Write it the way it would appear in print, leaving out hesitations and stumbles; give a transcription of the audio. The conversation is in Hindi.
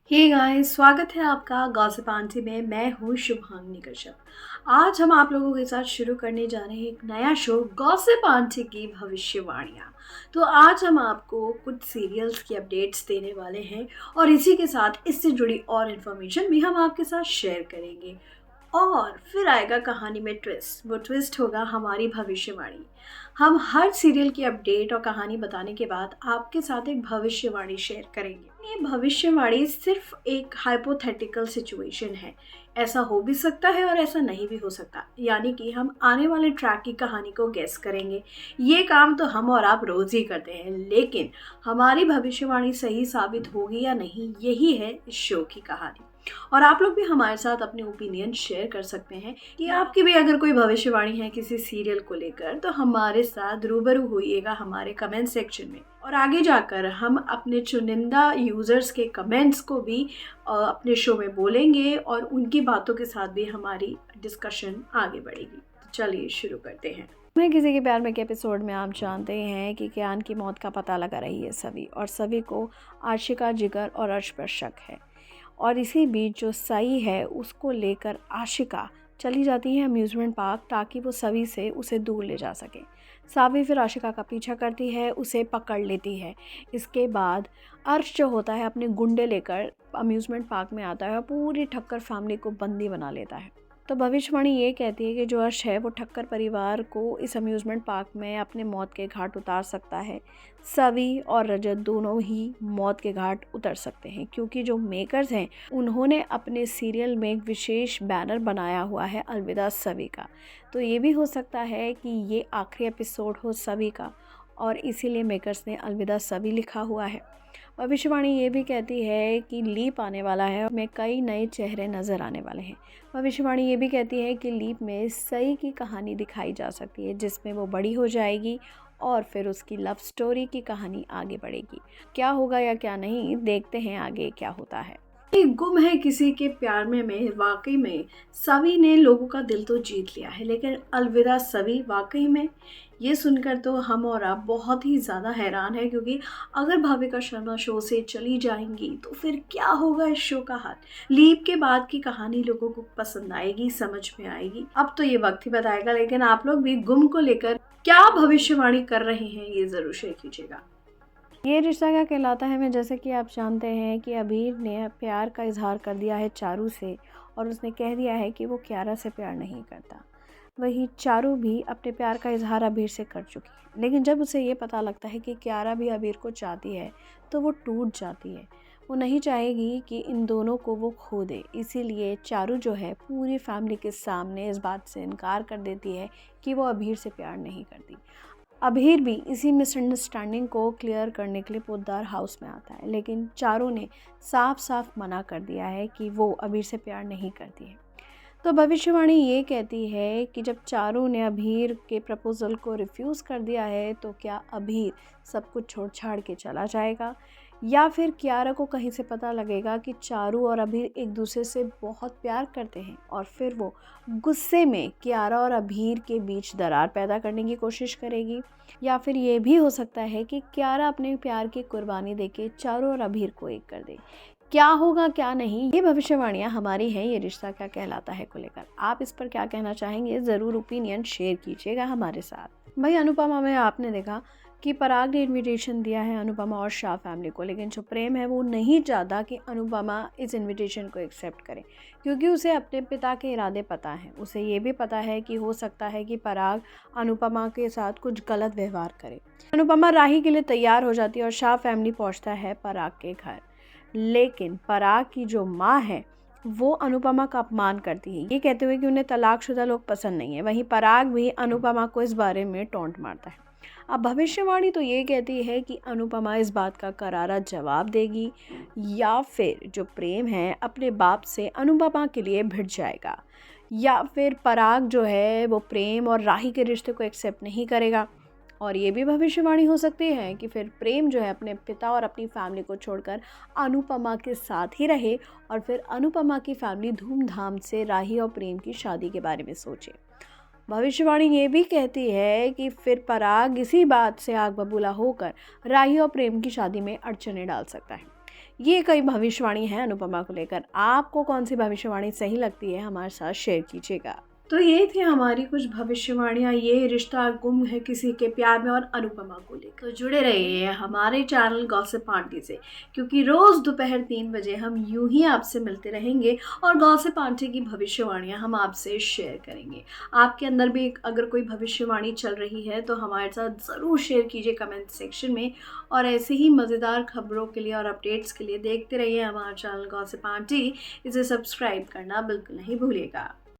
हे गाइस, स्वागत है आपका गॉसिप आंटी में। मैं हूँ शुभांगी कश्यप। आज हम आप लोगों के साथ शुरू करने जा रहे हैं एक नया शो, गॉसिप आंटी की भविष्यवाणियाँ। तो आज हम आपको कुछ सीरियल्स की अपडेट्स देने वाले हैं और इसी के साथ इससे जुड़ी और इन्फॉर्मेशन भी हम आपके साथ शेयर करेंगे। और फिर आएगा कहानी में ट्विस्ट। वो ट्विस्ट होगा हमारी भविष्यवाणी। हम हर सीरियल की अपडेट और कहानी बताने के बाद आपके साथ एक भविष्यवाणी शेयर करेंगे। ये भविष्यवाणी सिर्फ एक हाइपोथेटिकल सिचुएशन है। ऐसा हो भी सकता है और ऐसा नहीं भी हो सकता, यानी कि हम आने वाले ट्रैक की कहानी को गेस करेंगे। ये काम तो हम और आप रोज ही करते हैं, लेकिन हमारी भविष्यवाणी सही साबित होगी या नहीं, यही है इस शो की कहानी। और आप लोग भी हमारे साथ अपने ओपिनियन शेयर कर सकते हैं कि आपकी भी अगर कोई भविष्यवाणी है किसी सीरियल को लेकर, तो हमारे साथ रूबरू होइएगा हमारे कमेंट सेक्शन में। और आगे जाकर हम अपने चुनिंदा यूजर्स के कमेंट्स को भी अपने शो में बोलेंगे और उनकी बातों के साथ भी हमारी डिस्कशन आगे बढ़ेगी। तो चलिए शुरू करते हैं। मैं किसी के प्यार में के एपिसोड में आप जानते हैं कि कियान की मौत का पता लगा रही है सभी, और सभी को आशिका, जिगर और अर्श पर शक है। और इसी बीच जो सई है उसको लेकर आशिका चली जाती है अम्यूज़मेंट पार्क, ताकि वो सभी से उसे दूर ले जा सके। सावी फिर आशिका का पीछा करती है, उसे पकड़ लेती है। इसके बाद अर्श जो होता है अपने गुंडे लेकर अम्यूज़मेंट पार्क में आता है और पूरी ठक्कर फैमिली को बंदी बना लेता है। तो भविष्यवाणी ये कहती है कि जो अर्श है वो ठक्कर परिवार को इस अम्यूज़मेंट पार्क में अपने मौत के घाट उतार सकता है। सवी और रजत दोनों ही मौत के घाट उतर सकते हैं, क्योंकि जो मेकर्स हैं उन्होंने अपने सीरियल में एक विशेष बैनर बनाया हुआ है अलविदा सवी का। तो ये भी हो सकता है कि ये आखिरी एपिसोड हो सवी का, और इसीलिए मेकर्स ने अलविदा सभी लिखा हुआ है। भविष्यवाणी ये भी कहती है कि लीप आने वाला है, में कई नए चेहरे नज़र आने वाले हैं। भविष्यवाणी ये भी कहती है कि लीप में सई की कहानी दिखाई जा सकती है, जिसमें वो बड़ी हो जाएगी और फिर उसकी लव स्टोरी की कहानी आगे बढ़ेगी। क्या होगा या क्या नहीं, देखते हैं आगे क्या होता है। गुम है किसी के प्यार में वाकई में सभी ने लोगों का दिल तो जीत लिया है, लेकिन अलविदा सभी वाकई में, ये सुनकर तो हम और आप बहुत ही ज़्यादा हैरान है, क्योंकि अगर भाविका शर्मा शो से चली जाएंगी तो फिर क्या होगा इस शो का हाल। लीप के बाद की कहानी लोगों को पसंद आएगी, समझ में आएगी, अब तो ये वक्त ही बताएगा। लेकिन आप लोग भी गुम को लेकर क्या भविष्यवाणी कर रहे हैं, ये ज़रूर शेयर कीजिएगा। ये रिश्ता क्या कहलाता है में जैसे कि आप जानते हैं कि अबीर ने प्यार का इजहार कर दिया है चारू से, और उसने कह दिया है कि वो कियारा से प्यार नहीं करता। वही चारू भी अपने प्यार का इजहार अबीर से कर चुकी है, लेकिन जब उसे ये पता लगता है कि कियारा भी अबीर को चाहती है तो वो टूट जाती है। वो नहीं चाहेगी कि इन दोनों को वो खो दे, इसीलिए चारू जो है पूरी फैमिली के सामने इस बात से इनकार कर देती है कि वो अबीर से प्यार नहीं करती। अबीर भी इसी मिसअंडरस्टैंडिंग को क्लियर करने के लिए पोद्दार हाउस में आता है, लेकिन चारू ने साफ साफ मना कर दिया है कि वो अबीर से प्यार नहीं करती है। तो भविष्यवाणी ये कहती है कि जब चारू ने अबीर के प्रपोज़ल को रिफ्यूज़ कर दिया है, तो क्या अबीर सब कुछ छोड़ छाड़ के चला जाएगा, या फिर कियारा को कहीं से पता लगेगा कि चारू और अबीर एक दूसरे से बहुत प्यार करते हैं, और फिर वो गुस्से में कियारा और अबीर के बीच दरार पैदा करने की कोशिश करेगी। या फिर ये भी हो सकता है कि कियारा अपने प्यार की कुर्बानी देके चारू और अबीर को एक कर दे। क्या होगा क्या नहीं, ये भविष्यवाणियाँ हमारी हैं ये रिश्ता क्या कहलाता है को लेकर। आप इस पर क्या कहना चाहेंगे, ज़रूर ओपिनियन शेयर कीजिएगा हमारे साथ। भाई अनुपमा में आपने देखा कि पराग ने इनविटेशन दिया है अनुपमा और शाह फैमिली को, लेकिन जो प्रेम है वो नहीं चाहता कि अनुपमा इस इनविटेशन को एक्सेप्ट करे, क्योंकि उसे अपने पिता के इरादे पता हैं। उसे ये भी पता है कि हो सकता है कि पराग अनुपमा के साथ कुछ गलत व्यवहार करे। अनुपमा राही के लिए तैयार हो जाती है और शाह फैमिली पहुँचता है पराग के घर, लेकिन पराग की जो माँ है वो अनुपमा का अपमान करती है, ये कहते हुए कि उन्हें तलाकशुदा लोग पसंद नहीं है। वहीं पराग भी अनुपमा को इस बारे में टोंट मारता है। अब भविष्यवाणी तो ये कहती है कि अनुपमा इस बात का करारा जवाब देगी, या फिर जो प्रेम है अपने बाप से अनुपमा के लिए भिड़ जाएगा, या फिर पराग जो है वो प्रेम और राही के रिश्ते को एक्सेप्ट नहीं करेगा। और ये भी भविष्यवाणी हो सकती है कि फिर प्रेम जो है अपने पिता और अपनी फैमिली को छोड़कर अनुपमा के साथ ही रहे, और फिर अनुपमा की फैमिली धूमधाम से राही और प्रेम की शादी के बारे में सोचे। भविष्यवाणी ये भी कहती है कि फिर पराग इसी बात से आग बबूला होकर राही और प्रेम की शादी में अड़चने डाल सकता है, ये कई भविष्यवाणी है अनुपमा को लेकर। आपको कौन सी भविष्यवाणी सही लगती है, हमारे साथ शेयर कीजिएगा। तो ये थी हमारी कुछ भविष्यवाणियाँ, ये रिश्ता गुम है किसी के प्यार में और अनुपमा को लेकर। तो जुड़े रहिए हमारे चैनल गॉसिप आंटी से, क्योंकि रोज़ दोपहर 3 बजे हम यूं ही आपसे मिलते रहेंगे और गॉसिप आंटी की भविष्यवाणियाँ हम आपसे शेयर करेंगे। आपके अंदर भी अगर कोई भविष्यवाणी चल रही है तो हमारे साथ ज़रूर शेयर कीजिए कमेंट सेक्शन में। और ऐसे ही मज़ेदार खबरों के लिए और अपडेट्स के लिए देखते रहिए हमारा चैनल गॉसिप आंटी। इसे सब्सक्राइब करना बिल्कुल नहीं भूलिएगा।